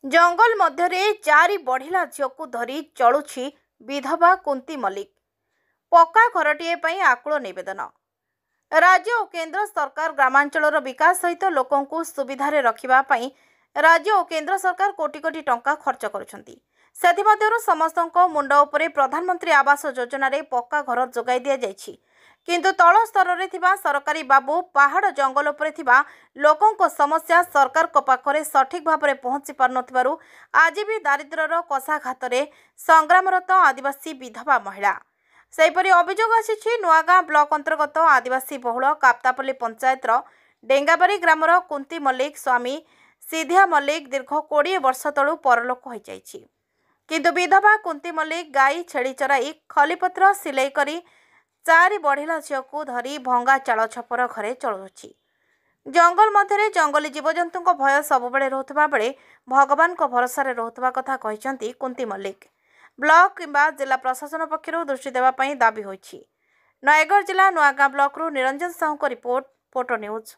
जंगल मध्य चारि बढ़िला झील को धरी चलुछि विधवा कुंती मल्लिक। पक्का घरटीए पई आकुल निवेदन। राज्य और केंद्र सरकार ग्रामांचल विकास सहित लोकों सुविधारे रखिबा पई राज्य और केंद्र सरकार कोटी कोटी टंका खर्च करुछंती। सेथिमध्यरु समस्तଙ୍କ मुंड उपरे प्रधानमंत्री आवास योजना रे पक्का घर जोगाई दिया जायछि। किंतु तल स्तर रे थिबा सरकारी बाबू पहाड़ जंगल उपरे थिबा लोकों समस्या सरकार को पाखरे सठिक भाव में पहुंची पारनथिबारु आज भी दारिद्र्यर कषाघात रे संग्रामरत आदिवासी विधवा महिला। सेहीपरि अभियोग आसी नुआगाँ ब्लॉक अंतर्गत आदिवासी बहुल काप्तापल्ली पंचायत डेंगाबारी ग्रामर कुंती मल्लिक स्वामी सिधिया मल्लिक दीर्घ 20 वर्ष तलू परलोक हो जाइछि। किंतु विधवा कुंती मल्लिक गाई छेड़ी चराई खलीपत्र सिलाई करी चारि बढ़िला झील को धरी भंगा चाल छपर घरे चलुछि। जंगल मध्य जंगली जीवजंतु भय सबुबले रोथुबा बेले भगवान को भरोसा रोथुबा कथा कहिसंती कुंती मल्लिक। ब्लॉक किंबा जिला प्रशासन पक्षरु दृष्टि देवा पई दाबी होइछि। नयगढ़ जिला नुआगाँ ब्लॉक रु निरंजन साहू को रिपोर्ट, फोटो न्यूज।